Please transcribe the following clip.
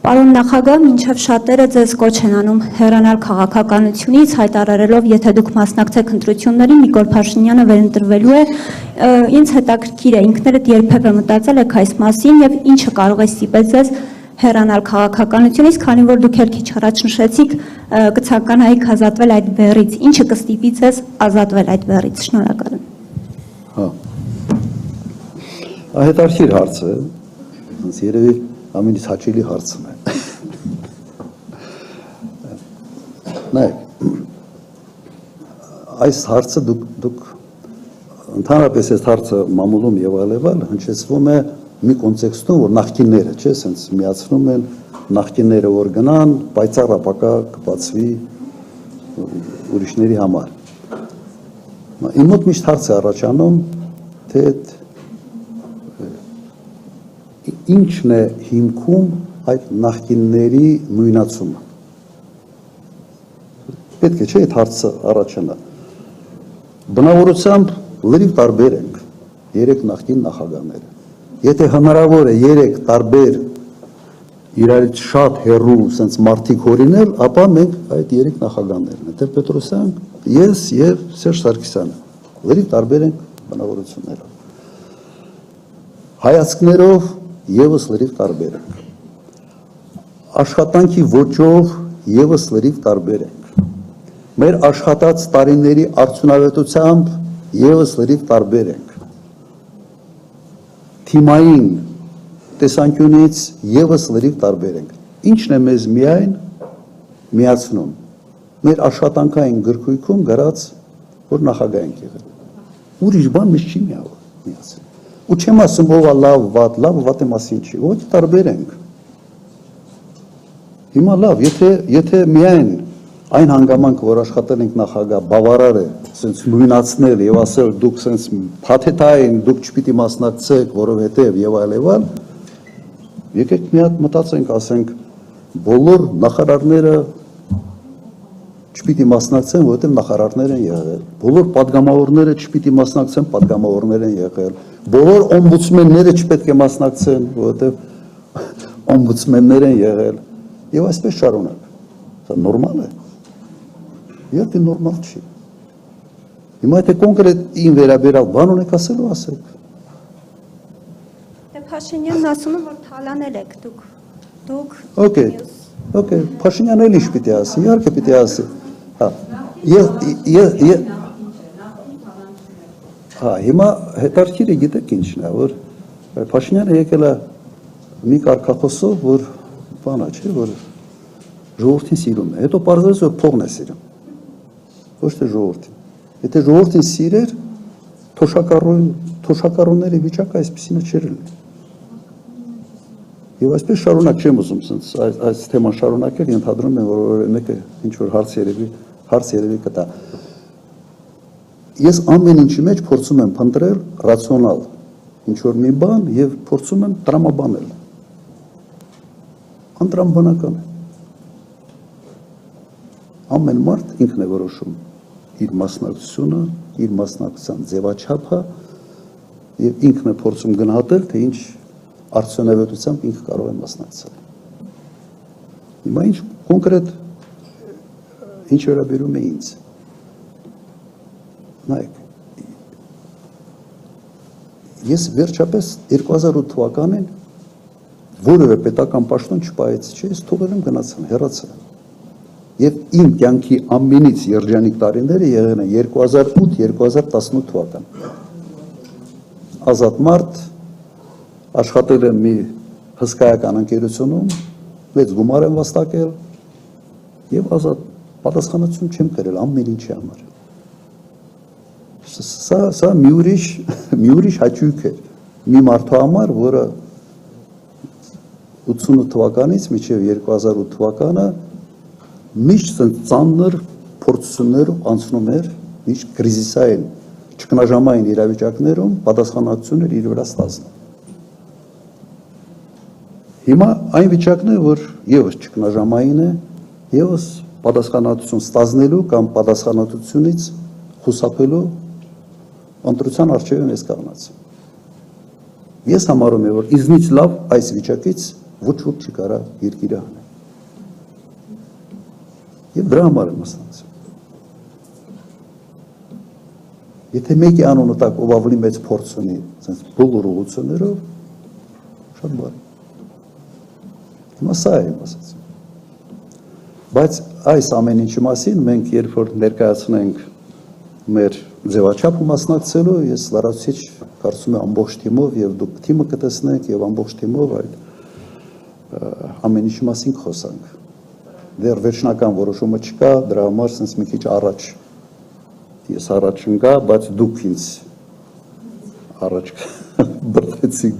Պարոն նախագահ, մինչև շատերը ձեզ կոչ են անում հեռանալ քաղաքականությունից, հայտարարելով, եթե դուք մասնակցեք ընտրություններին, Նիկոլ Փաշինյանը վերընտրվելու է, ինձ հետաքրքիր է, ինքներդ երբևէ մտածել եք այս մասին եւ ինչը կարող է ստիպել ձեզ հեռանալ քաղաքականությունից, քանի որ դուք էլ քիչ առաջ նշեցիք, կցանկանայիք ազատվել այդ բեռից, ինչը կստիպի ձեզ ազատվել այդ բեռից, շնորհակալ եմ։ Հա։ Հետաքրքիր հարց է, երևի ամենից հաճելի հարցն է։ Նայեք, այս հարցը դուք ընդհանրապես այս հարցը մամուլում եւ այլևալ հնչեցվում է մի կոնտեքստում, որ նախկինները, չէ, ասենց միացնում են նախկինները որ գնան, պայծառ ապակա կբացվի ուրիշների համար։ Իմ մոտ միշտ հարց է առաջանում, թե ինչն է հիմքում այդ նախկինների նույնացումը։ Պետք է չէ այդ հարցը առաջանա։ Բնավորությամբ լրիվ տարբեր ենք երեք նախկին նախագահները։ Եթե հնարավոր է երեք տարբեր իրարից շատ հեռու սենց մարդիկ հորինել, ապա մենք այդ երեք նախագահներն են, Տեր-Պետրոսյան, ես եւ Սերժ Սարգսյանը։ Լրիվ տարբեր ենք բնավորություններով։ Հայացքներով եւս լրիվ տարբեր ենք։ Աշխատանքի ոճով եւս լրիվ տարբեր ենք։ Մեր աշխատած տարիների արդյունավետությամբ եւս լրիվ տարբեր ենք։ Թիմային տեսանկյունից եւս լրիվ տարբեր ենք։ Ինչն է մեզ միայն միացնում։ Մեր աշխատանքային գրքույկում գրած, որ նախագահ ենք եղել։ Ուրիշ բան մեզ չի միացնում։ Ու չեմ ասում ով է լավ, վատը մասին չի, ոչ տարբեր ենք։ Հիմա լավ, եթե միայն այն հանգամանքը, որ աշխատել ենք նախագահ, բավարար է, սենց նույնացնել եւ ասել դուք սենց փաթեթային, դուք չպիտի մասնակցեք, որովհետեւ եւ այլեւան, եկեք մի հատ մտածենք, ասենք բոլոր նախարարները չպիտի մասնակցեն, որովհետեւ նախարարներ են եղել, բոլոր падգամավորները չպիտի մասնակցեն, падգամավորներ են եղել, բոլոր օմբուդսմենները չպետք է մասնակցեն, որովհետեւ օմբուդսմեններ են եղել եւ այսպես շարունակ։ Դա նորմալ է։ Եթե նորմալ չի։ Հիմա եթե կոնկրետ ին վերաբերալ բան ունեք ասելու, ասեք։ Դե Փաշինյանն ասում է, որ թալանել եք դուք։ Okay, Փաշինյանը էլ ինչ պիտի ասի, իհարկե պիտի ասի։ Հա, հիմա հետաքրքիրը գիտեք ինչն է, որ Փաշինյանը եկել է մի կարգախոսով, որ բանա չէ, որ ժողովրդին սիրում է, հետո պարզվեց, որ փողն է սիրում, ոչ թե ժողովրդին։ Եթե ժողովրդին սիրեր, թոշակառուների վիճակը այսպիսինը չէր լինի։ Եվ այսպես շարունակ չեմ ուզում այս թեման շարունակել, ենթադրում եմ, որ մեկը ինչ-որ հարց երևի կտա։ Ես ամեն ինչի մեջ փորձում եմ փնտրել ռացիոնալ ինչ-որ մի բան եւ փորձում եմ տրամաբանել։ Անտրամաբանական է։ Ամեն մարդ ինքն է որոշում իր մասնակցությունը, իր մասնակցության ձևաչափը եւ ինքն է փորձում գնահատել, թե ինչ արդյունավետությամբ ինքը կարող է մասնակցել։ Հիմա ինչ կոնկրետ ինչ վերաբերում է ինձ։ Նայեք, ես վերջապես 2008 թվականին որևէ պետական պաշտոն չպահեցի, չէ, ես թողել եմ գնացել, հեռացել եմ։ Եվ իմ կյանքի ամենից երջանիկ տարիները եղել են 2008-2018 թվական։ Ազատ մարդ, աշխատել եմ մի հսկայական ընկերությունում, մեծ գումար եմ վաստակել եւ ազատ պատասխանատվություն չեմ կրել ամեն ինչի համար։ Սա մի ուրիշ հաճույք է մի մարդու համար, որը 88 թվականից մինչև 2008 թվականը միշտ ծանր փորձություններով անցնում էր, միշտ կրիզիսային, ճգնաժամային իրավիճակներում պատասխանատվությունը իր վրա ստացնում։ Հիմա այն վիճակն է, որ եւս ճգնաժամային է, եւս պատասխանատվություն ստանալու կամ պատասխանատվությունից խուսափելու ընտրության առջև եմ ես կանգնած։ Ես համարում եմ, որ իզնից լավ այս վիճակից ոչ ոք չի կարա երկիրը անել։ Եվ դրա համար եմ մասնակցում։ Եթե մեկի անունը տակ ով ավելի մեծ փորձ ունի, ասես բոլոր ուղղություններով, շատ բարի։ Հիմա սա եմ ասացին։ Բայց այս ամեն ինչի մասին մենք երբ որ ներկայացնենք մեր ձևաչափը մասնակցելու, ես լրացուցիչ կարծում եմ ամբողջ թիմով եւ դուք թիմը կտեսնեք եւ ամբողջ թիմով այդ ամեն ինչի մասին խոսանք։ Դեռ վերջնական որոշումը չկա, դրա համար sense մի քիչ առաջ ես առաջ ընկա, բայց դուք ինձ առաջ բրդեցիք։